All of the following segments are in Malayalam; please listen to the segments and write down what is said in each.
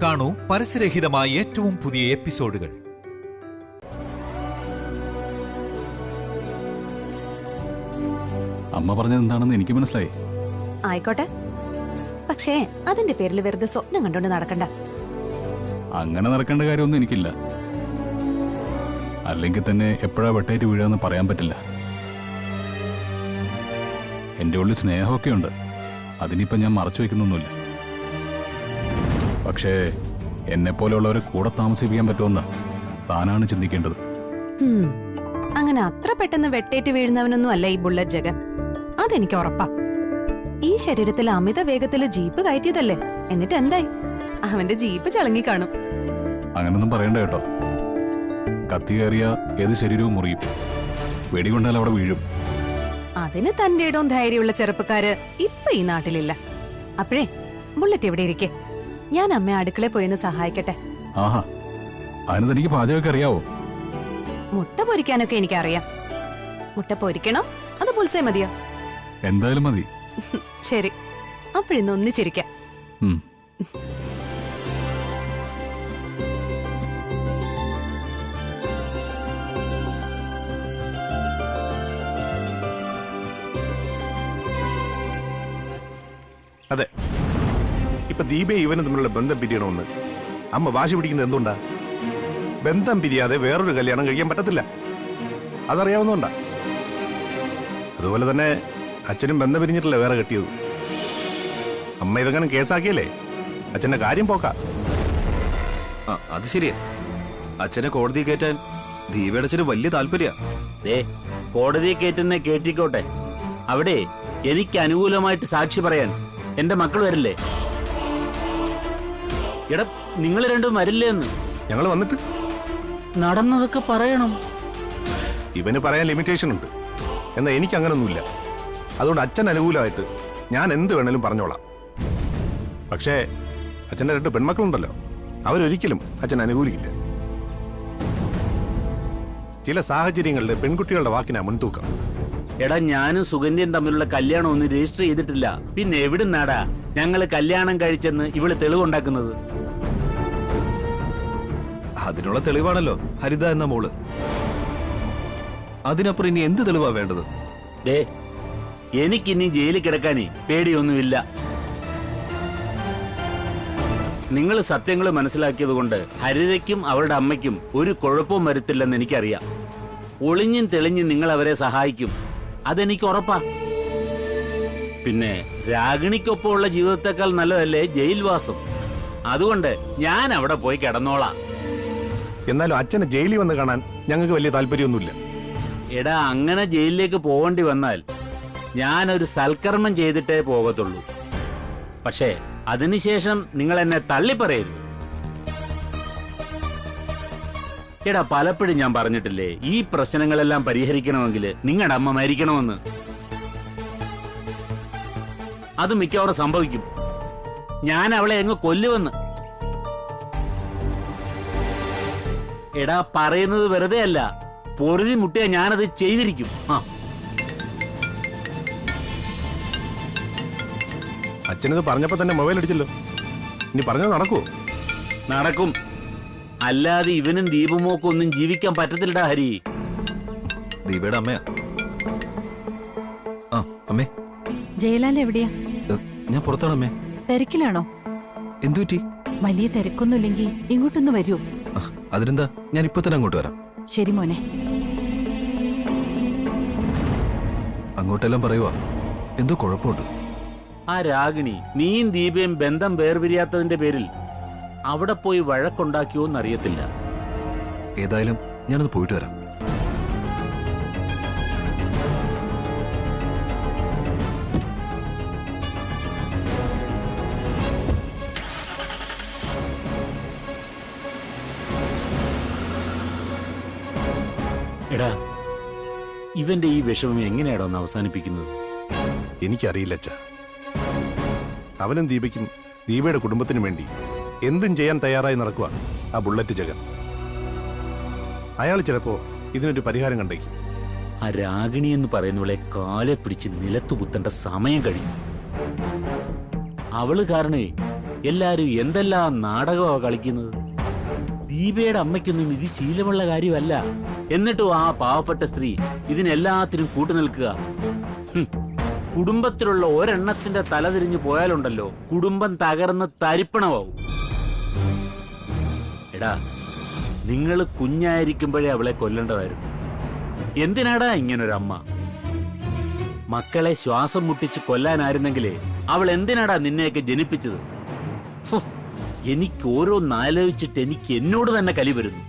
കാണൂ പരസ്യരഹിതമായ ഏറ്റവും പുതിയ എപ്പിസോഡുകൾ. അമ്മ പറഞ്ഞത് എന്താണെന്ന് എനിക്ക് മനസ്സിലായി. ആയിക്കോട്ടെ, പക്ഷേ അതിന്റെ പേരിൽ വെറുതെ സ്വപ്നം കണ്ടോണ്ട് നടക്കണ്ട. അങ്ങനെ നടക്കേണ്ട കാര്യമൊന്നും എനിക്കില്ല. അല്ലെങ്കിൽ തന്നെ എപ്പോഴാ വെട്ടേറ്റ് വീഴാന്ന് പറയാൻ പറ്റില്ല. എൻ്റെ ഉള്ളിൽ സ്നേഹമൊക്കെ ഉണ്ട്, അതിനിപ്പം ഞാൻ മറച്ചു വയ്ക്കുന്നൊന്നുമില്ല. പക്ഷേ എന്നെപ്പോലെയുള്ളവരെ കൂടെ താമസിപ്പിക്കാൻ പറ്റുമെന്ന് താനാണ് ചിന്തിക്കേണ്ടത്. അങ്ങനെ അത്ര പെട്ടെന്ന് വെട്ടേറ്റ് വീഴുന്നവനൊന്നും അല്ല ഈ ബുള്ളറ്റ് ജഗൻ, അതെനിക്ക് ഉറപ്പാ. ഈ ശരീരത്തിൽ അമിത വേഗത്തില് ജീപ്പ് കയറ്റിയതല്ലേ, എന്നിട്ട് എന്തായി? അവന്റെ ജീപ്പ് ചളങ്ങി കാണും. അങ്ങനൊന്നും പറയണ്ട കേട്ടോ. കത്തി കയറിയ ഏത് ശരീരവും മുറിയും, വെടികൊണ്ടാൽ അവിടെ വീഴും. അതിന് തന്റെ ഇടവും ധൈര്യമുള്ള ചെറുപ്പക്കാര് ഇപ്പൊ ഈ നാട്ടിലില്ല. അപ്പോഴേ ബുള്ളറ്റ് എവിടെ ഇരിക്കേ, ഞാൻ അമ്മ അടുക്കളയിൽ പോയിന്ന് സഹായിക്കട്ടെ. ആഹാ, അതിന് തനിക്ക് പാചകമൊക്കെ അറിയാവോ? മുട്ട പൊരിക്കാനൊക്കെ എനിക്കറിയാം. മുട്ട പൊരിക്കണോ അത് പുൽസേ മതിയോ? എന്തായാലും മതി. ശരി, അപ്പോഴിന്ന് ഒന്നിച്ചിരിക്കാം. അതെ, ഇപ്പൊ ദീപയും ഇവനും തമ്മിലുള്ള ബന്ധം പിരിയണമെന്ന് അമ്മ വാശി പിടിക്കുന്നത് എന്തുകൊണ്ടാ? ബന്ധം പിരിയാതെ വേറൊരു കല്യാണം കഴിക്കാൻ പറ്റത്തില്ല, അതറിയാവുന്നതുകൊണ്ടാ. അതുപോലെ തന്നെ അച്ഛനും ബന്ധം പിരിഞ്ഞിട്ടില്ല വേറെ കെട്ടിയത്. അമ്മ ഇതെങ്ങനെ കേസാക്കിയല്ലേ അച്ഛന്റെ കാര്യം പോക്കാ. അത് ശരിയാ. അച്ഛനെ കോടതി കയറ്റാൻ ദീപയുടെ അച്ഛന് വലിയ താല്പര്യ. കോടതി കയറ്റുന്ന കേട്ടിക്കോട്ടെ, അവിടെ എനിക്ക് അനുകൂലമായിട്ട് സാക്ഷി പറയാൻ എന്റെ മക്കൾ വരില്ലേ? എടാ, നിങ്ങൾ രണ്ടും വരില്ലേ എന്ന്? ഞങ്ങൾ വന്നിട്ട് നടന്നതൊക്കെ പറയണം. ഇവന് പറയാൻ ലിമിറ്റേഷൻ ഉണ്ട്, എന്നാൽ എനിക്ക് അങ്ങനൊന്നുമില്ല. അതുകൊണ്ട് അച്ഛൻ അനുകൂലമായിട്ട് ഞാൻ എന്ത് വേണേലും പറഞ്ഞോളാം. പക്ഷേ അച്ഛൻ്റെ 2 പെൺമക്കളുണ്ടല്ലോ, അവരൊരിക്കലും അച്ഛൻ അനുകൂലിക്കില്ല. ചില സാഹചര്യങ്ങളിൽ പെൺകുട്ടികളുടെ വാക്കിനാ മുൻതൂക്കം. എടാ, ഞാനും സുഗന്ധ്യയും തമ്മിലുള്ള കല്യാണം ഒന്നും രജിസ്റ്റർ ചെയ്തിട്ടില്ല. പിന്നെ എവിടുന്നാടാ ഞങ്ങള് കല്യാണം കഴിച്ചെന്ന് ഇവള് തെളിവുണ്ടാക്കുന്നത്? അതിനുള്ള തെളിവാണല്ലോ ഹരിത എന്ന മോള്. അതിനപ്പുറം ഇനി എന്ത് തെളിവാ വേണ്ടത്? എനിക്കിനി ജയിലിൽ കിടക്കാനേ പേടിയൊന്നുമില്ല. നിങ്ങൾ സത്യങ്ങൾ മനസ്സിലാക്കിയത് കൊണ്ട് ഹരിതയ്ക്കും അവളുടെ അമ്മയ്ക്കും ഒരു കുഴപ്പവും വരുത്തില്ലെന്ന് എനിക്കറിയാം. ഒളിഞ്ഞും തെളിഞ്ഞും നിങ്ങൾ അവരെ സഹായിക്കും, അതെനിക്ക് ഉറപ്പാ. പിന്നെ രാഗിണിക്കൊപ്പമുള്ള ജീവിതത്തെക്കാൾ നല്ലതല്ലേ ജയിൽവാസം? അതുകൊണ്ട് ഞാൻ അവിടെ പോയി കിടന്നോളാം. എന്നാലും അച്ഛനെ ജയിലിൽ വന്ന് കാണാൻ ഞങ്ങൾക്ക് വലിയ താല്പര്യമൊന്നുമില്ല. എടാ, അങ്ങനെ ജയിലിലേക്ക് പോകേണ്ടി വന്നാൽ ഞാനൊരു സൽക്കർമ്മം ചെയ്തിട്ടേ പോകത്തുള്ളൂ. പക്ഷേ അതിനുശേഷം നിങ്ങൾ എന്നെ തള്ളിപ്പറയരുത്. എടാ, പലപ്പോഴും ഞാൻ പറഞ്ഞിട്ടില്ലേ, ഈ പ്രശ്നങ്ങളെല്ലാം പരിഹരിക്കണമെങ്കിൽ നിങ്ങളുടെ അമ്മ മരിക്കണമെന്ന്. അത് മിക്കവാറും സംഭവിക്കും. ഞാൻ അവളെ അങ്ങ് കൊല്ലുമെന്ന്. എടാ, പറയുന്നത് വെറുതെ അല്ല, പൊറുതി മുട്ടിയ ഞാനത് ചെയ്തിരിക്കും. അച്ഛനത് പറഞ്ഞപ്പോ തന്നെ മൊബൈൽ അടിച്ചല്ലോ, ഇനി പറഞ്ഞത് നടക്കുവോ? നടക്കും, അല്ലാതെ ഇവനും ദീപമോക്കും ഒന്നും ജീവിക്കാൻ പറ്റത്തില്ലടാ ഹരി. ദീപയുടെ അമ്മയാ. അമ്മേ, ജയലാൽ എവിടെയാ? ഞാൻ പുറത്താണ് അമ്മേ. തിരക്കിലാണോ? എന്തുപറ്റി? വലിയ തിരക്കൊന്നുമില്ലെങ്കിൽ ഇങ്ങോട്ടൊന്ന് വരൂ. അതിനെന്താ, ഞാൻ ഇപ്പൊ തന്നെ അങ്ങോട്ട് വരാം. ശരി മോനെ. അങ്ങോട്ടെല്ലാം പറയുവാ, എന്തോ കുഴപ്പമുണ്ട്. ആ രാഗിണി നീയും ദീപയും ബന്ധം വേർപിരിയാത്തതിന്റെ പേരിൽ അവിടെ പോയി വഴക്കുണ്ടാക്കിയോന്നറിയത്തില്ല. ഏതായാലും ഞാനത് പോയിട്ട് വരാം. എടാ, ഇവന്റെ ഈ വിഷമം എങ്ങനെയാണോ ഒന്ന് അവസാനിപ്പിക്കുന്നത്? എനിക്കറിയില്ല അച്ഛാ. അവനും ദീപയ്ക്കും ദീപയുടെ കുടുംബത്തിനും വേണ്ടി എന്തും ചെയ്യാൻ തയ്യാറായി നടക്കുക ആ ബുള്ളറ്റ് ജഗൻ. അയാൾ ചിലപ്പോ ഇതിനൊരു പരിഹാരം കണ്ടേക്കും. ആ രാഗിണി എന്ന് പറയുന്നവളെ കാലെ പിടിച്ച് നിലത്തു കുത്തേണ്ട സമയം കഴിഞ്ഞു. അവള് കാരണേ എല്ലാരും എന്തെല്ലാം നാടകമാ കളിക്കുന്നത്. ദീപയുടെ അമ്മയ്ക്കൊന്നും ഇത് ശീലമുള്ള കാര്യമല്ല. എന്നിട്ടും ആ പാവപ്പെട്ട സ്ത്രീ ഇതിനെല്ലാത്തിനും കൂട്ടുനിൽക്കുക. കുടുംബത്തിലുള്ള ഒരെണ്ണത്തിന്റെ തല തിരിഞ്ഞു പോയാലുണ്ടല്ലോ, കുടുംബം തകർന്ന് തരിപ്പണമാവും. എടാ, നിങ്ങൾ കുഞ്ഞായിരിക്കുമ്പോഴേ അവളെ കൊല്ലേണ്ടതായിരുന്നു. എന്തിനാടാ ഇങ്ങനൊരമ്മ? മക്കളെ ശ്വാസം മുട്ടിച്ച് കൊല്ലാനായിരുന്നെങ്കിലേ അവൾ എന്തിനാടാ നിന്നെയൊക്കെ ജനിപ്പിച്ചത്? എനിക്ക് ഓരോന്നാലോചിച്ചിട്ട് എനിക്ക് എന്നോട് തന്നെ കലി വരുന്നു.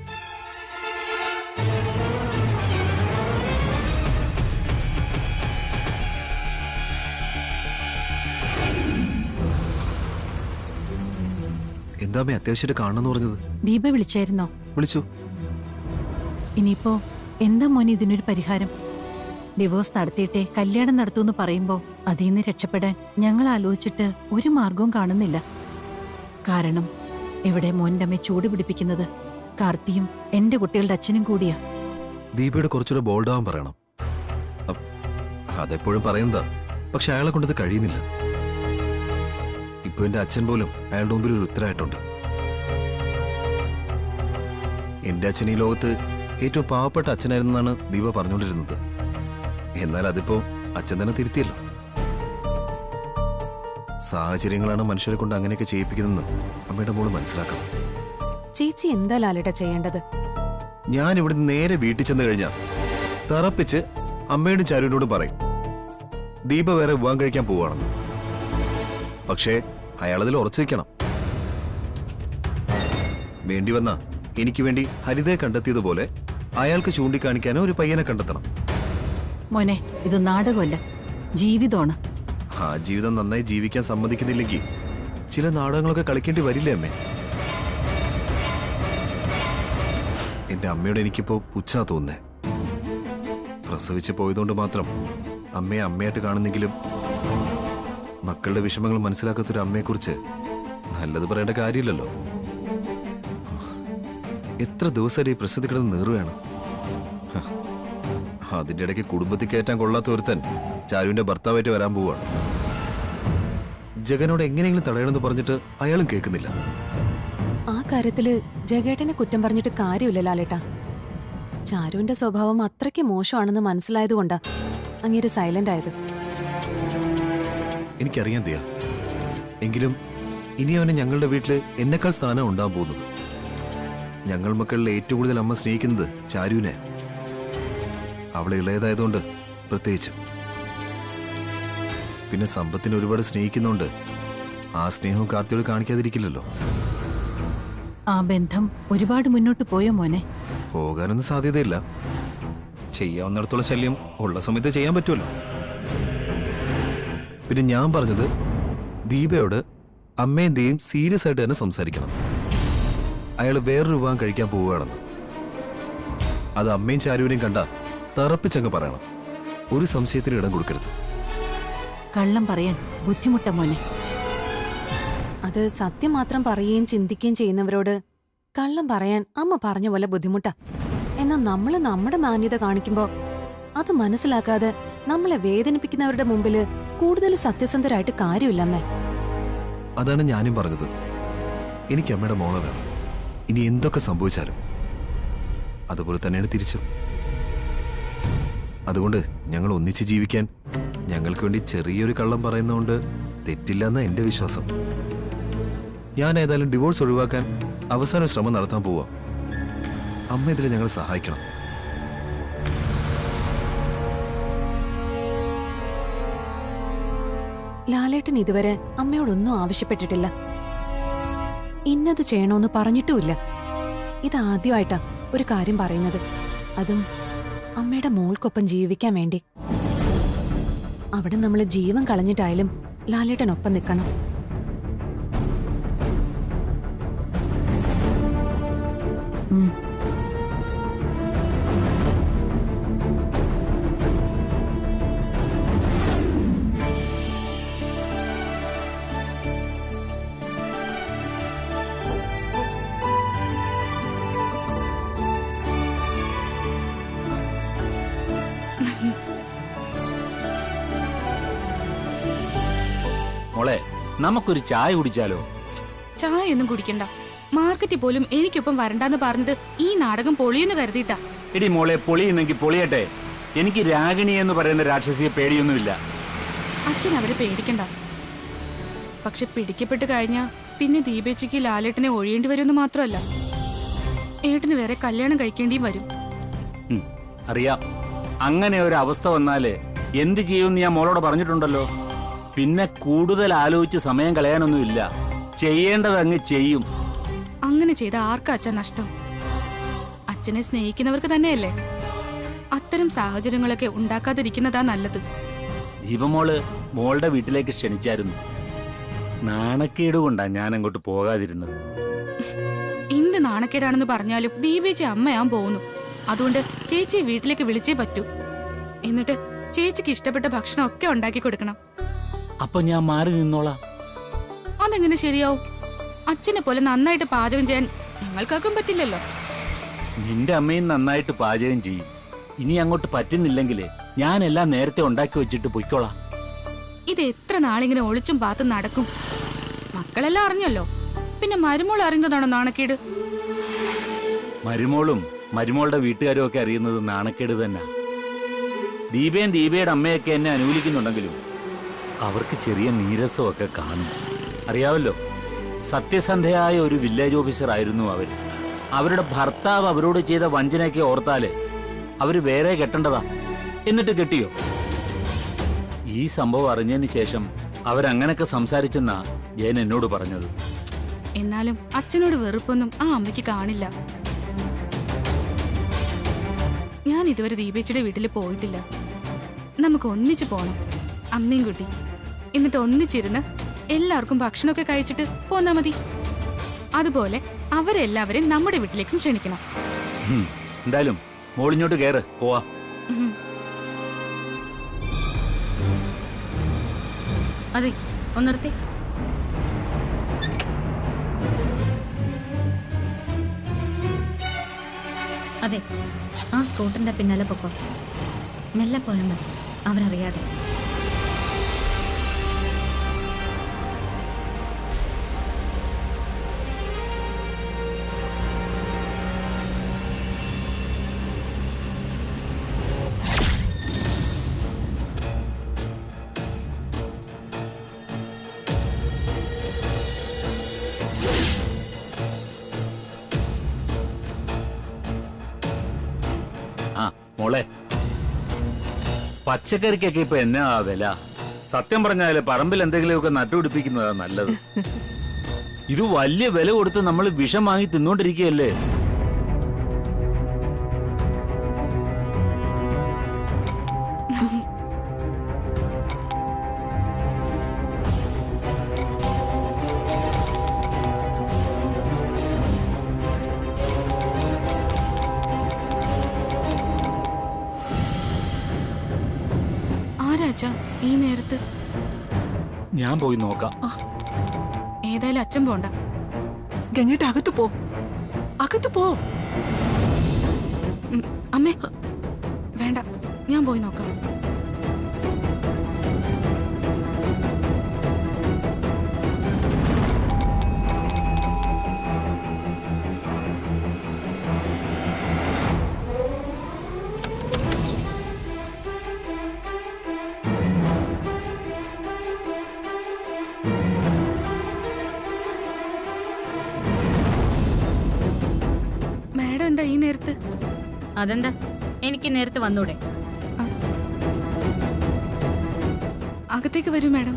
എന്താമേ അത്യാവശ്യമായിട്ട് കാണണമെന്ന് പറഞ്ഞത്? ദീപ വിളിച്ചായിരുന്നോ? വിളിച്ചു. ഇനിയിപ്പോ എന്താ മോനെ ഇതിനൊരു പരിഹാരം? ഡിവോഴ്സ് നടത്തിയിട്ടേ കല്യാണം നടത്തൂന്ന് പറയുമ്പോ അതിൽ നിന്ന് രക്ഷപ്പെടാൻ ഞങ്ങൾ ആലോചിച്ചിട്ട് ഒരു മാർഗവും കാണുന്നില്ല. കാരണം ഇവിടെ മോന്റെ അമ്മയെ ചൂട് പിടിപ്പിക്കുന്നത് കാർത്തിയും എന്റെ കുട്ടികളുടെ അച്ഛനും കൂടിയാ. ദീപയോട് കുറച്ചുകൂടെ ബോൾഡ് ആവാൻ പറയണം. അതെപ്പോഴും പറയുന്നതാ, പക്ഷെ അയാളെ കൊണ്ടത് കഴിയുന്നില്ല. ഇപ്പൊ എന്റെ അച്ഛൻ പോലും അയാളുടെ മുമ്പിൽ ഒരു ഉത്തരമായിട്ടുണ്ട്. എന്റെ അച്ഛൻ ഈ ലോകത്ത് ഏറ്റവും പാവപ്പെട്ട അച്ഛനായിരുന്നാണ് ദീപ പറഞ്ഞുകൊണ്ടിരുന്നത്. എന്നാൽ അതിപ്പോ അച്ഛൻ തന്നെ തിരുത്തിയല്ലോ. സാഹചര്യങ്ങളാണ് മനുഷ്യരെ കൊണ്ട് അങ്ങനെയൊക്കെ ചെയ്യിപ്പിക്കുന്നതെന്ന് അമ്മയുടെ മോള് മനസ്സിലാക്കണം. ചേച്ചി എന്താ ലാലേട്ട ചെയ്യേണ്ടത്? ഞാൻ ഇവിടുന്ന് നേരെ വീട്ടിൽ ചെന്ന് കഴിഞ്ഞാൽ തറപ്പിച്ച് അമ്മയോടും ചാരുവിനോടും പറയും ദീപ വേറെ വിവാഹം കഴിക്കാൻ പോവുകയാണെന്ന്. പക്ഷേ അയാളതിൽ ഉറച്ചു നിൽക്കണം. വേണ്ടി വന്ന എനിക്ക് വേണ്ടി ഹരിതയെ കണ്ടെത്തിയതുപോലെ അയാൾക്ക് ചൂണ്ടിക്കാണിക്കാനോ ഒരു പയ്യനെ കണ്ടെത്തണം. മോനെ, ഇത് നാടകമല്ല, ജീവിതമാണ്. ആ ജീവിതം നന്നായി ജീവിക്കാൻ സമ്മതിക്കുന്നില്ലെങ്കിൽ ചില നാടകങ്ങളൊക്കെ കളിക്കേണ്ടി വരില്ലേ അമ്മേ? എന്റെ അമ്മയോട് എനിക്കിപ്പോ പുച്ഛാ തോന്നുന്നേ. പ്രസവിച്ച് പോയതുകൊണ്ട് മാത്രം അമ്മയെ അമ്മയായിട്ട് കാണുന്നെങ്കിലും മക്കളുടെ വിഷമങ്ങൾ മനസ്സിലാക്കാത്തൊരു അമ്മയെക്കുറിച്ച് നല്ലത് പറയേണ്ട കാര്യമില്ലല്ലോ. എത്ര ദിവസമായി ഈ പ്രസിദ്ധി കിടന്ന് നേറുകയാണ്. അതിന്റെ ഇടയ്ക്ക് കുടുംബത്തിൽ കയറ്റാൻ കൊള്ളാത്ത ഒരുത്തൻ ചാരുവിന്റെ ഭർത്താവായിട്ട് വരാൻ പോവാണ്. ജഗനോട് എങ്ങനെയെങ്കിലും തടയണമെന്ന് പറഞ്ഞിട്ട് അയാളും കേൾക്കുന്നില്ല. ആ കാര്യത്തില് ജഗേട്ടനെ കുറ്റം പറഞ്ഞിട്ട് കാര്യമില്ല ലാലേട്ടാ. ചാരുവിന്റെ സ്വഭാവം അത്രയ്ക്ക് മോശമാണെന്ന് മനസ്സിലായതുകൊണ്ടാ അങ്ങേര് സൈലന്റ് ആയത്. എനിക്കറിയാം ദിയ, എങ്കിലും ഇനി അവന് ഞങ്ങളുടെ വീട്ടില് എന്നെക്കാൾ സ്ഥാനം ഉണ്ടാകാൻ പോകുന്നത്. ഞങ്ങൾ മക്കളിൽ ഏറ്റവും കൂടുതൽ അമ്മ സ്നേഹിക്കുന്നത് ചാരുവിനെ. അവളെ ഇളയതായതുകൊണ്ട് പ്രത്യേകിച്ച്. പിന്നെ സമ്പത്തിനെ ഒരുപാട് സ്നേഹിക്കുന്നോണ്ട് ആ സ്നേഹവും കാർത്തിയോട് കാണിക്കാതിരിക്കില്ലല്ലോ. ആ ബന്ധം ഒരുപാട് മുന്നോട്ട് പോയോ മോനെ? പോകാനൊന്നും സാധ്യതയില്ല. ചെയ്യാവുന്നിടത്തോളം ശല്യം ഉള്ള സമയത്ത് ചെയ്യാൻ പറ്റുമല്ലോ. പിന്നെ ഞാൻ പറഞ്ഞത് ദീപയോട് അമ്മേന്റെയും സീരിയസ് ആയിട്ട് തന്നെ സംസാരിക്കണം. അയാൾ വേറൊരു വിവാഹം കഴിക്കാൻ പോവുകയാണെന്ന്. അത് അമ്മയും ചാരുവിനെയും കണ്ട തറപ്പിച്ചങ്ങ് പറയണം. ഒരു സംശയത്തിന് ഇടം കൊടുക്കരുത്. കള്ളം പറയാൻ ബുദ്ധിമുട്ട മോനെ. അത് സത്യം മാത്രം പറയുകയും ചിന്തിക്കുകയും ചെയ്യുന്നവരോട് കള്ളം പറയാൻ അമ്മ പറഞ്ഞ പോലെ ബുദ്ധിമുട്ടാ. എന്നാൽ നമ്മള് നമ്മുടെ മാന്യത കാണിക്കുമ്പോ അത് മനസ്സിലാക്കാതെ നമ്മളെ വേദനിപ്പിക്കുന്നവരുടെ മുമ്പില് കൂടുതൽ സത്യസന്ധരായിട്ട് കാര്യമില്ല അമ്മേ. അതാണ് ഞാനും പറഞ്ഞത്. എനിക്ക് അമ്മയുടെ മോളെ വേണം. ഇനി എന്തൊക്കെ സംഭവിച്ചാലും അതുപോലെ തന്നെയാണ് തിരിച്ചും. അതുകൊണ്ട് ഞങ്ങൾ ഒന്നിച്ച് ജീവിക്കാൻ ഞങ്ങൾക്ക് വേണ്ടി ചെറിയൊരു കള്ളം പറയുന്നതുകൊണ്ട് തെറ്റില്ലെന്ന എന്റെ വിശ്വാസം. ഞാൻ ഏതായാലും ഡിവോഴ്സ് ഒഴിവാക്കാൻ അവസാന ശ്രമം നടത്താൻ പോവാ. അമ്മ ഇതിൽ ഞങ്ങളെ സഹായിക്കണം. ലാലേട്ടൻ ഇതുവരെ അമ്മയോടൊന്നും ആവശ്യപ്പെട്ടിട്ടില്ല. ഇന്നത് ചെയ്യണോന്ന് പറഞ്ഞിട്ടുമില്ല. ഇതാദ്യമായിട്ടാ ഒരു കാര്യം പറയുന്നത്. അതും അമ്മയുടെ മോൾക്കൊപ്പം ജീവിക്കാൻ വേണ്ടി. അവിടെ നമ്മൾ ജീവൻ കളഞ്ഞിട്ടായാലും ലാലേട്ടനൊപ്പം നിൽക്കണം. മോളെ, നമുക്കൊരു ചായ കുടിച്ചാലോ? ചായ ഒന്നും കുടിക്കണ്ട. മാർക്കറ്റിൽ പോലും എനിക്കൊപ്പം വരണ്ടെന്ന് പറഞ്ഞത് ഈ നാടകം പൊളിയെന്ന് കരുതിയിട്ടാ. എടി മോളെ, പൊളിയുന്നെങ്കിൽ പൊളിയട്ടെ. എനിക്ക് രാഗിണി എന്ന് പറയുന്ന രാക്ഷസിയെ പേടിയൊന്നുമില്ല. അച്ഛൻ അവരെ പേടിക്കണ്ട. പക്ഷെ പിടിക്കപ്പെട്ട് കഴിഞ്ഞാ പിന്നെ ദീപേച്ചിക്ക് ലാലേട്ടനെ ഒഴിയേണ്ടി വരുമെന്ന് മാത്രമല്ല, ഏട്ടന് വേറെ കല്യാണം കഴിക്കേണ്ടിയും വരും. അറിയാം. അങ്ങനെ ഒരു അവസ്ഥ വന്നാല് എന്ത് ചെയ്യുമെന്ന് ഞാൻ മോളോട് പറഞ്ഞിട്ടുണ്ടല്ലോ. പിന്നെ കൂടുതൽ ആലോചിച്ച് സമയം കളയാനൊന്നുമില്ല. ചെയ്യേണ്ടത് അങ്ങ് ചെയ്യും. അങ്ങനെ ചെയ്ത ആർക്കാ അച്ഛൻ നഷ്ടം? അച്ഛനെ സ്നേഹിക്കുന്നവർക്ക് തന്നെയല്ലേ. അത്തരം സാഹചര്യങ്ങളൊക്കെ ഉണ്ടാക്കാതിരിക്കുന്നതാ നല്ലത്. ദീപമോള് മോളുടെ വീട്ടിലേക്ക് ക്ഷണിച്ചായിരുന്നു. നാണക്കേട് കൊണ്ടാ ഞാൻ അങ്ങോട്ട് പോകാതിരുന്നത്. എന്ത് നാണക്കേടാണെന്ന് പറഞ്ഞാലും ദീപേച്ചി അമ്മയാൻ പോകുന്നു. അതുകൊണ്ട് ചേച്ചിയെ വീട്ടിലേക്ക് വിളിച്ചേ പറ്റൂ. എന്നിട്ട് ചേച്ചിക്ക് ഇഷ്ടപ്പെട്ട ഭക്ഷണം ഒക്കെ ഉണ്ടാക്കി കൊടുക്കണം. അപ്പൊ ഞാൻ മാറി നിന്നോളാം. അതെങ്ങനെ ശരിയാവും? അച്ഛനെ പോലെ നന്നായിട്ട് പാചകം ചെയ്യാൻ ഞങ്ങൾക്കാർക്കും പറ്റില്ലല്ലോ. നിന്റെ അമ്മയും നന്നായിട്ട് പാചകം ചെയ്യും. ഇനി അങ്ങോട്ട് പറ്റുന്നില്ലെങ്കിൽ ഞാനെല്ലാം നേരത്തെ ഉണ്ടാക്കി വെച്ചിട്ട് പൊയ്ക്കോളാം. ഇത് എത്ര നാളിങ്ങനെ ഒളിച്ചും പാത്തും നടക്കും? മക്കളെല്ലാം അറിഞ്ഞല്ലോ, പിന്നെ മരുമോൾ അറിയുന്നതാണോ നാണക്കേട്? മരുമോളും മരുമോളുടെ വീട്ടുകാരും ഒക്കെ അറിയുന്നത് നാണക്കേട് തന്നെ. ദീപയും ദീപയുടെ അമ്മയൊക്കെ എന്നെ അനുകൂലിക്കുന്നുണ്ടെങ്കിലും അവർക്ക് ചെറിയ നീരസമൊക്കെ കാണും. അറിയാവല്ലോ, സത്യസന്ധയായ ഒരു വില്ലേജ് ഓഫീസർ ആയിരുന്നു അവർ. അവരുടെ ഭർത്താവ് അവരോട് ചെയ്ത വഞ്ചനയൊക്കെ ഓർത്താല് അവര് വേറെ കെട്ടേണ്ടതാ. എന്നിട്ട് കെട്ടിയോ? ഈ സംഭവം അറിഞ്ഞതിന് ശേഷം അവരങ്ങനൊക്കെ സംസാരിച്ചെന്നാ ജയൻ എന്നോട് പറഞ്ഞത്. എന്നാലും അച്ഛനോട് വെറുപ്പൊന്നും ആ അമ്മയ്ക്ക് കാണില്ല. ഞാൻ ഇതുവരെ ദീപേച്ചിയുടെ വീട്ടിൽ പോയിട്ടില്ല. നമുക്ക് ഒന്നിച്ചു പോണം, അമ്മയും കുട്ടി. എന്നിട്ട് ഒന്നിച്ചിരുന്ന് എല്ലാവർക്കും ഭക്ഷണമൊക്കെ കഴിച്ചിട്ട് പോന്നാ മതി. അതുപോലെ അവരെല്ലാവരെയും നമ്മുടെ വീട്ടിലേക്കും ക്ഷണിക്കണം. എന്തായാലും മോളിഞ്ഞോട്ട് കയറ്, പോവാ. അതെ, ഒന്നിർത്തി. അതെ, ആ സ്കൂട്ടറിന്റെ പിന്നാലെ പൊക്കോ. മെല്ലെ പോയാൽ മതി, അവരറിയാതെ. മോളെ, പച്ചക്കറിക്കൊക്കെ ഇപ്പൊ എന്നാ വില? സത്യം പറഞ്ഞാല് പറമ്പിൽ എന്തെങ്കിലുമൊക്കെ നട്ടുപിടിപ്പിക്കുന്നതാ നല്ലത്. ഇത് വലിയ വില കൊടുത്ത് നമ്മൾ വിഷം വാങ്ങി തിന്നോണ്ടിരിക്കുകയല്ലേ. ഈ നേരത്ത് ഞാൻ പോയി നോക്കാം. ഏതായാലും അച്ഛൻ പോണ്ട. ഗംഗേട്ട അകത്ത് പോ, അകത്ത് പോ. അമ്മേ വേണ്ട, ഞാൻ പോയി നോക്കാം. എന്താ ഈ നേരത്ത്? അതെന്താ, എനിക്ക് നേരത്തെ വന്നൂടെ? അകത്തേക്ക് വരൂ മാഡം.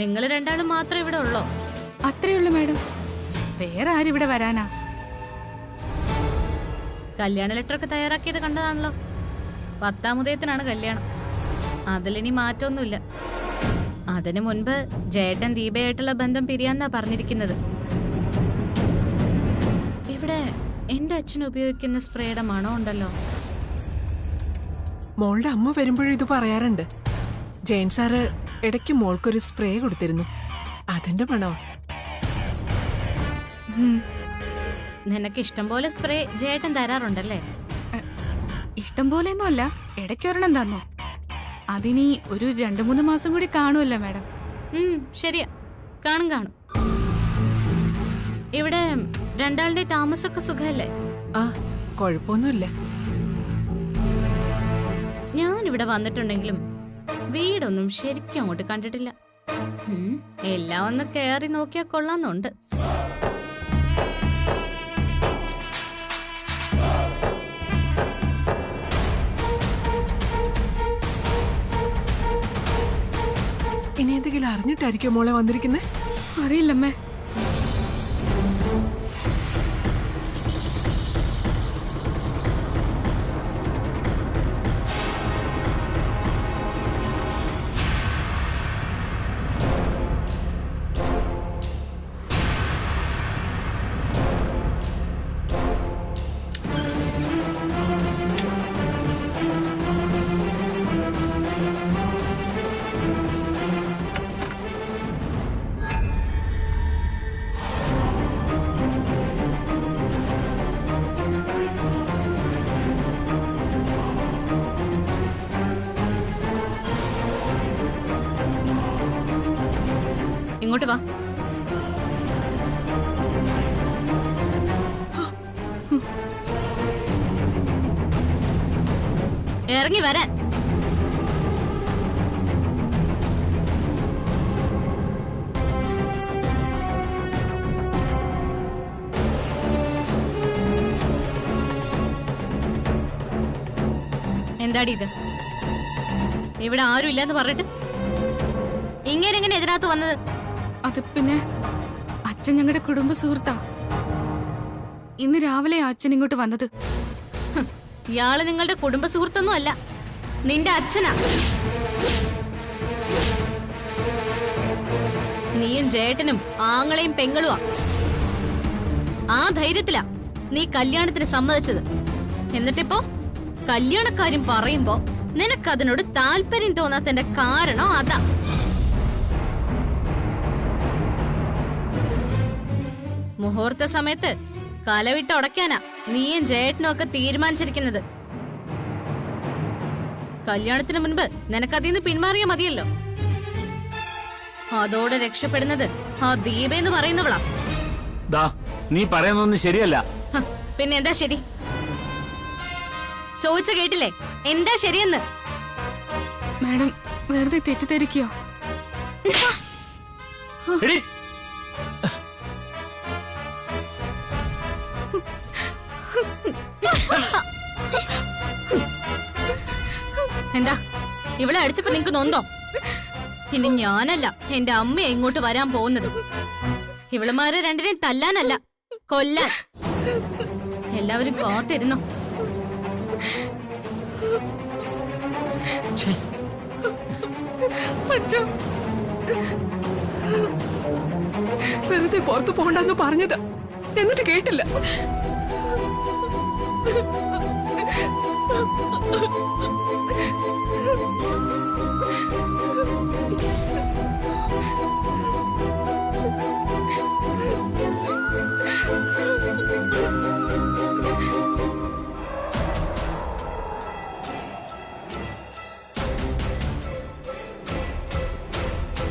നിങ്ങൾ രണ്ടാളും മാത്രം ഇവിടെ ഉള്ളോ? അത്രയുള്ളൂ മാഡം, വേറെ ആരിവിടെ വരാനാ? കല്യാണ ലെറ്ററൊക്കെ തയ്യാറാക്കിയത് കണ്ടതാണല്ലോ. 10-ാം ഉദയത്തിനാണ് കല്യാണം. അതിലിനി മാറ്റമൊന്നുമില്ല. അതിനു മുൻപ് ജേട്ടൻ ദീപയായിട്ടുള്ള ബന്ധം പിരിയാന്നാ പറഞ്ഞിരിക്കുന്നത്. ഇവിടെ എന്റെ അച്ഛൻ ഉപയോഗിക്കുന്ന സ്പ്രേയുടെ മണം ഉണ്ടല്ലോ. മോളുടെ അമ്മ വരുമ്പോഴും ഇത് പറയാറുണ്ട്. ജയൻ സാറ് ഇടയ്ക്ക് മോൾക്കൊരു സ്പ്രേ കൊടുത്തിരുന്നു, അതിന്റെ മണോ. നിനക്ക് ഇഷ്ടം പോലെ സ്പ്രേ ജേട്ടൻ തരാറുണ്ടല്ലേ? ഇഷ്ടം പോലെയൊന്നും അല്ല, ഇടയ്ക്കൊരെണ്ണം തന്നു. അതിനി ഒരു 2-3 മാസം കൂടി കാണുമല്ലോ മാഡം. ശരിയാ, കാണും. ഇവിടെ രണ്ടാളുടെ താമസമൊക്കെ സുഖല്ലേ? ആ, കുഴപ്പമൊന്നുമില്ല. ഞാൻ ഇവിടെ വന്നിട്ടുണ്ടെങ്കിലും വീടൊന്നും ശരിക്കും അങ്ങോട്ട് കണ്ടിട്ടില്ല. എല്ലാം ഒന്ന് കയറി നോക്കിയാ കൊള്ളാന്നുണ്ട്. ഇനി എന്തെങ്കിലും അറിഞ്ഞിട്ടായിരിക്കും മോളെ വന്നിരിക്കുന്നേ? അറിയില്ലമ്മേ. ഇങ്ങോട്ട് വാ. ഇറങ്ങി വരാൻ. എന്താടി ഇത്? ഇവിടെ ആരും ഇല്ലെന്ന് പറഞ്ഞിട്ട് ഇങ്ങനെ ഇതിനകത്ത് വന്നത്? അത് പിന്നെ അച്ഛൻ ഞങ്ങളുടെ കുടുംബ സുഹൃത്താ. ഇന്ന് രാവിലെ അച്ഛൻ ഇങ്ങോട്ട് വന്നത്. ഇയാള് നിങ്ങളുടെ കുടുംബ സുഹൃത്തൊന്നും അല്ല, നിന്റെ അച്ഛനാ. നീയും ജേട്ടനും ആങ്ങളെയും പെങ്ങളുവാ. ആ ധൈര്യത്തിലാ നീ കല്യാണത്തിന് സമ്മതിച്ചത്. എന്നിട്ടിപ്പോ കല്യാണക്കാരും പറയുമ്പോ നിനക്കതിനോട് താല്പര്യം തോന്നാത്തതിന്റെ കാരണം അതാ. മുഹൂർത്ത സമയത്ത് കലവിട്ട് ഉടയ്ക്കാനാ നീയും ജേട്ടനും ഒക്കെ തീരുമാനിച്ചിരിക്കുന്നത്. കല്യാണത്തിന് മുൻപ് നിനക്കതിന്ന് പിന്മാറിയാ മതിയല്ലോ. അതോടെ രക്ഷപ്പെടുന്നത് ആ ദീപെന്ന് പറയുന്നവളാ. നീ പറയുന്നൊന്നും ശരിയല്ല. പിന്നെ എന്താ ശരി? ചോദിച്ച കേട്ടില്ലേ എന്താ ശരിയെന്ന്? മാഡം വെറുതെ തെറ്റിദ്ധരിക്കോ? എന്താ ഇവളെ അടിച്ചപ്പോ നിങ്ങക്ക് നൊന്തോ? ഇനി ഞാനല്ല എന്റെ അമ്മയെ ഇങ്ങോട്ട് വരാൻ പോകുന്നത്. ഇവളുമാരെ രണ്ടിനെയും തല്ലാനല്ല, കൊല്ലാൻ. എല്ലാവരും കാത്തിരുന്നു. വെറുതെ പുറത്തു പോണ്ടെന്ന് പറഞ്ഞത് എന്നിട്ട് കേട്ടില്ല.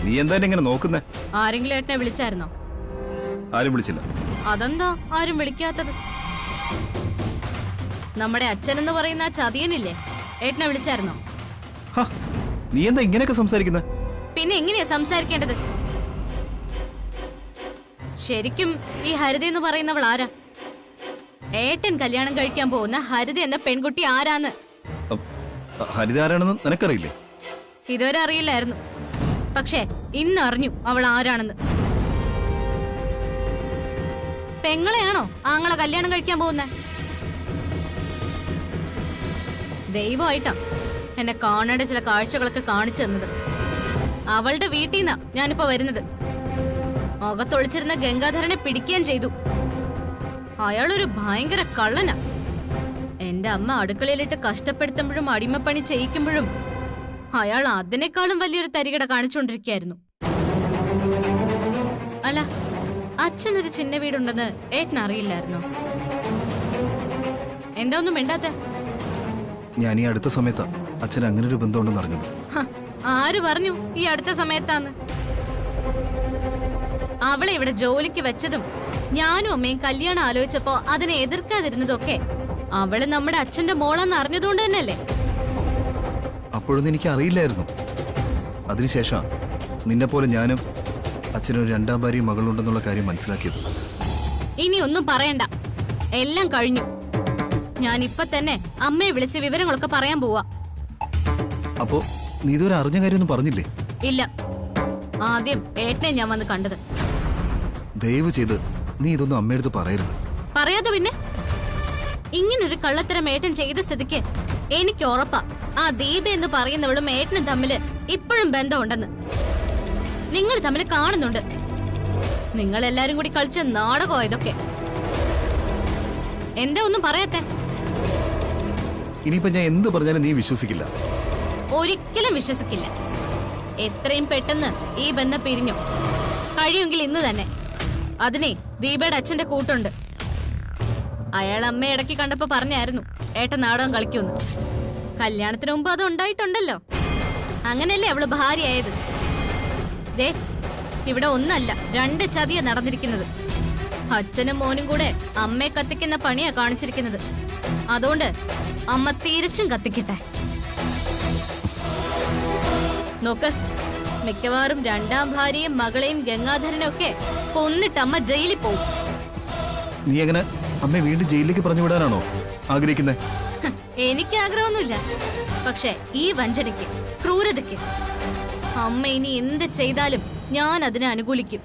നീ എന്താ ഇങ്ങനെ നോക്കുന്നേ? ആരെങ്കിലും ഏട്ടനെ വിളിച്ചായിരുന്നോ? ആരും വിളിച്ചില്ല. അതെന്താ ആരും വിളിക്കാത്തത്? നമ്മുടെ അച്ഛനെന്ന് പറയുന്ന ആ ചതിയനില്ലേ, ഏട്ടനെ വിളിച്ചായിരുന്നോ? നീ എന്താ ഇങ്ങനെയൊക്കെ സംസാരിക്കുന്നത്? പിന്നെ എങ്ങനെയാ സംസാരിക്കേണ്ടത്? ശരിക്കും ഈ ഹരിത എന്ന് പറയുന്നവൾ ആരാ? ഏട്ടൻ കല്യാണം കഴിക്കാൻ പോകുന്ന ഹരിത എന്ന പെൺകുട്ടി ആരാന്ന് ഹരിത ആരാണെന്ന് നിനക്കറിയില്ലേ? ഇതുവരെ അറിയില്ലായിരുന്നു, പക്ഷേ ഇന്ന് അറിഞ്ഞു അവൾ ആരാണെന്ന്. പെങ്ങളെയാണോ ആങ്ങളെ കല്യാണം കഴിക്കാൻ പോകുന്ന? ദൈവമായിട്ടാ എന്നെ കാണേണ്ട ചില കാഴ്ചകളൊക്കെ കാണിച്ചു തന്നത്. അവളുടെ വീട്ടിൽ നിന്നാ ഞാനിപ്പോ വരുന്നത്. അകത്തൊളിച്ചിരുന്ന ഗംഗാധരനെ പിടിക്കുകയും ചെയ്തു. അയാളൊരു ഭയങ്കര കള്ളനാ. എന്റെ അമ്മ അടുക്കളയിലിട്ട് കഷ്ടപ്പെടുത്തുമ്പോഴും അടിമപ്പണി ചെയ്യിക്കുമ്പോഴും അയാൾ അതിനേക്കാളും വലിയൊരു തരികട കാണിച്ചുകൊണ്ടിരിക്കുകയായിരുന്നു. അല്ല, അച്ഛനൊരു ചിന്ന വീടുണ്ടെന്ന് ഏട്ടനറിയില്ലായിരുന്നോ? എന്താ ഒന്നും മിണ്ടാത്തെ? ഞാൻ ഈ അടുത്ത സമയത്താ അച്ഛൻ അങ്ങനെ ഒരു ബന്ധമുണ്ടെന്ന് അറിഞ്ഞത്. ആര് പറഞ്ഞു ഈ അടുത്ത സമയത്താന്ന്? അവളെ ഇവിടെ ജോലിക്ക് വെച്ചതും ഞാനും അമ്മയും കല്യാണം ആലോചിച്ചപ്പോ അതിനെ എതിർക്കാതിരുന്നതൊക്കെ അവള് നമ്മുടെ അച്ഛന്റെ മോളാന്ന് അറിഞ്ഞതുകൊണ്ട് തന്നെയല്ലേ? അപ്പോഴൊന്നും എനിക്ക് അറിയില്ലായിരുന്നു. അതിനുശേഷം നിന്നെ പോലെ ഞാനും അച്ഛനൊരു രണ്ടാം ഭാര്യയും മകളുണ്ടെന്നുള്ള കാര്യം മനസ്സിലാക്കിയത്. ഇനി ഒന്നും പറയണ്ട, എല്ലാം കഴിഞ്ഞു. ഞാൻ ഇപ്പൊ തന്നെ അമ്മയെ വിളിച്ച് വിവരങ്ങളൊക്കെ പറയാൻ പോവാ. അപ്പോ നീ ഇതുവരെ അറിഞ്ഞ കാര്യമൊന്നും പറഞ്ഞില്ലേ? ഇല്ല, ആദ്യം ഏട്ടനെ ഞാൻ വന്ന് കണ്ടത്. ദയവ് ചെയ്ത് നീ ഇതൊന്നും അമ്മയടുത്ത് പറയരുത്. പറയാതെ പിന്നെ? ഇങ്ങനൊരു കള്ളത്തരം ഏട്ടൻ ചെയ്ത സ്ഥിതിക്ക് എനിക്ക് ഉറപ്പാ ആ ദീപ എന്ന് പറയുന്നവളും ഏട്ടനും തമ്മില് ഇപ്പോഴും ബന്ധമുണ്ടെന്ന്. നിങ്ങൾ തമ്മിൽ കാണുന്നുണ്ട്. നിങ്ങൾ എല്ലാരും കൂടി കളിച്ച നാടകോ ഇതൊക്കെ. എന്താ ഒന്നും പറയാത്തെ? ഇനിയിപ്പോ ഞാൻ എന്ത് പറഞ്ഞാലും നീ വിശ്വസിക്കില്ല. ഒരിക്കലും വിശ്വസിക്കില്ല. എത്രയും പെട്ടെന്ന് ഈ ബന്ധം പിരിഞ്ഞു. കഴിയുമെങ്കിൽ ഇന്ന് തന്നെ. അതിനെ ദീപയുടെ അച്ഛന്റെ കൂട്ടുണ്ട്. അയാൾ അമ്മയെ ഇടയ്ക്ക് കണ്ടപ്പോ പറഞ്ഞായിരുന്നു ഏട്ടൻ നാടകം കളിക്കുമെന്ന്. കല്യാണത്തിന് മുമ്പ് അത് ഉണ്ടായിട്ടുണ്ടല്ലോ. അങ്ങനെയല്ലേ അവള് ഭാര്യയായത്. ദേ, ഇവിടെ ഒന്നല്ല 2 ചതിയാ നടന്നിരിക്കുന്നത്. അച്ഛനും മോനും കൂടെ അമ്മയെ കത്തിക്കുന്ന പണിയാ കാണിച്ചിരിക്കുന്നത്. അതുകൊണ്ട് അമ്മ തിരിച്ചും കത്തിക്കട്ടെ. നോക്ക്, മിക്കവാറും രണ്ടാം ഭാര്യയും മകളെയും ഗംഗാധരനും ഒക്കെ കൊന്നിട്ട് അമ്മ ജയിലിൽ പോവും. നീ എങ്ങനെ അമ്മയെ വീണ്ടും ജയിലിലേക്ക് പറഞ്ഞു വിടാനാണോ ആഗ്രഹിക്കുന്നത്? എനിക്ക് ആഗ്രഹമൊന്നുമില്ല. പക്ഷെ ഈ വഞ്ചനയ്ക്ക്, ക്രൂരതയ്ക്ക് അമ്മ ഇനി എന്ത് ചെയ്താലും ഞാൻ അതിനെ അനുകൂലിക്കും.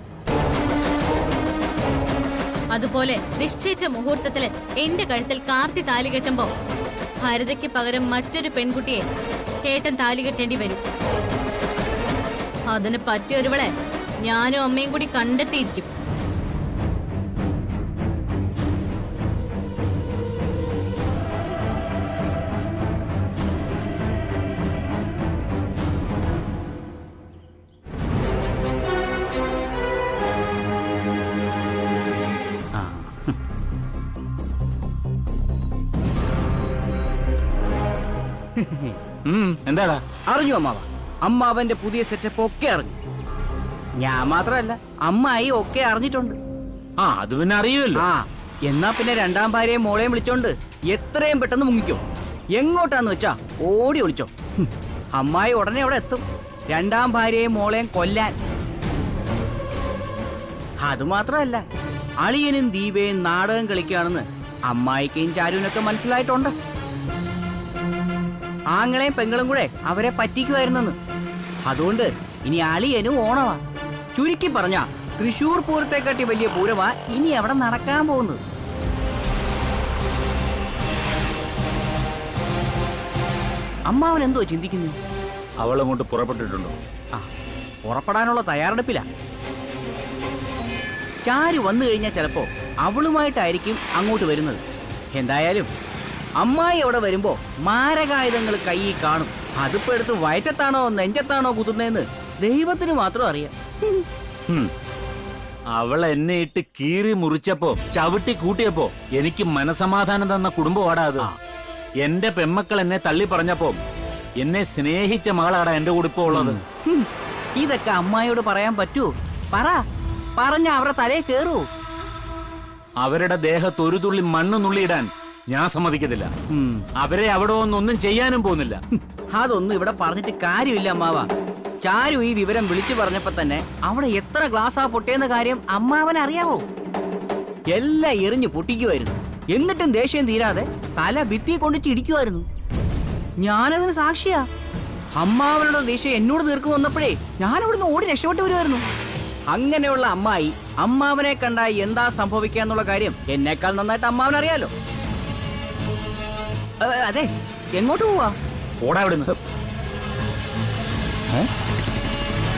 അതുപോലെ നിശ്ചയിച്ച മുഹൂർത്തത്തില് എന്റെ കഴുത്തിൽ കാർത്തി താലി കെട്ടുമ്പോ ഹരിതയ്ക്ക് പകരം മറ്റൊരു പെൺകുട്ടിയെ ഏട്ടൻ താലി കെട്ടേണ്ടി വരും. അതിന് പറ്റിയൊരുവളെ ഞാനും അമ്മയും കൂടി കണ്ടെത്തിയിരിക്കും. എന്താടാ? അറിഞ്ഞു അമ്മാവ, അമ്മാവന്റെ പുതിയ സെറ്റപ്പ് ഒക്കെ അറിഞ്ഞു. ഞാൻ മാത്രമല്ല, അമ്മായി ഒക്കെ അറിഞ്ഞിട്ടുണ്ട്. അത് പിന്നെ അറിയുമല്ലോ. എന്നാ പിന്നെ രണ്ടാം ഭാര്യയും മോളെയും വിളിച്ചോണ്ട് എത്രയും പെട്ടെന്ന് മുങ്ങിക്കോ. എങ്ങോട്ടാന്ന് വെച്ചാ ഓടി ഒളിച്ചോ. അമ്മായി ഉടനെ അവിടെ എത്തും, രണ്ടാം ഭാര്യയും മോളെയും കൊല്ലാൻ. അതുമാത്രമല്ല, അളിയനും ദീപയും നാടകം കളിക്കുകയാണെന്ന് അമ്മായിക്കും ചാരുവിനൊക്കെ മനസ്സിലായിട്ടുണ്ട്. ആങ്ങളെയും പെങ്ങളും കൂടെ അവരെ പറ്റിക്കുമായിരുന്നെന്ന്. അതുകൊണ്ട് ഇനി അളിയനും ഓണവാ. ചുരുക്കി പറഞ്ഞ തൃശൂർ പൂരത്തെക്കാട്ടി വലിയ പൂരമാ ഇനി അവിടെ നടക്കാൻ പോകുന്നത്. അമ്മാവൻ എന്തോ ചിന്തിക്കുന്നു? അവളങ്ങോട്ട് പുറപ്പെട്ടിട്ടുണ്ടോ? പുറപ്പെടാനുള്ള തയ്യാറെടുപ്പില്ല. ചാരു വന്നു കഴിഞ്ഞാൽ ചിലപ്പോ അവളുമായിട്ടായിരിക്കും അങ്ങോട്ട് വരുന്നത്. എന്തായാലും അമ്മായി അവിടെ വരുമ്പോ മാരകായുധങ്ങൾ കയ്യിൽ കാണും. അതിപ്പോ എടുത്ത് വയറ്റത്താണോ നെഞ്ചത്താണോ കുത്തുന്നതെന്ന് ദൈവത്തിന് മാത്രം അറിയാം. അവൾ എന്നെ ഇട്ട് കീറി മുറിച്ചപ്പോ, ചവിട്ടി കൂട്ടിയപ്പോ എനിക്ക് മനസമാധാനം തന്ന കുടുംബമാടാ അത്. എന്റെ പെമ്മക്കൾ എന്നെ തള്ളി പറഞ്ഞപ്പോ എന്നെ സ്നേഹിച്ച മകളാടാ എന്റെ കൂടെ ഇപ്പോ ഉള്ളത്. ഇതൊക്കെ അമ്മായിയോട് പറയാൻ പറ്റൂ? പറഞ്ഞ അവരുടെ തലയിൽ കേറൂ. അവരുടെ ദേഹത്ത് ഒരു തുള്ളി മണ്ണ് നുള്ളിയിടാൻ ഞാൻ സമ്മതിക്കത്തില്ല. അവരെ അവിടെ ഒന്നും ചെയ്യാനും പോകുന്നില്ല. അതൊന്നും ഇവിടെ പറഞ്ഞിട്ട് കാര്യമില്ല അമ്മാവ. ചാരു ഈ വിവരം വിളിച്ചു പറഞ്ഞപ്പോ തന്നെ അവിടെ എത്ര ഗ്ലാസ്സാ പൊട്ടിയെന്ന കാര്യം അമ്മാവൻ അറിയാവോ? എല്ലാം എറിഞ്ഞു പൊട്ടിക്കുമായിരുന്നു. എന്നിട്ടും ദേഷ്യം തീരാതെ തല ഭിത്തി കൊണ്ട് ചിടിക്കുമായിരുന്നു. ഞാനതിന് സാക്ഷിയാ. അമ്മാവനുടെ ദേഷ്യം എന്നോട് തീർക്കു വന്നപ്പോഴേ ഞാൻ ഇവിടുന്ന് ഓടി രക്ഷപ്പെട്ടു വരുമായിരുന്നു. അങ്ങനെയുള്ള അമ്മായി അമ്മാവനെ കണ്ടാൽ എന്താ സംഭവിക്കാന്നുള്ള കാര്യം എന്നേക്കാൾ നന്നായിട്ട് അമ്മാവൻ അറിയാലോ. അതെ, എങ്ങോട്ട് പോവാ? ഓടാ ഇവിടുന്ന്.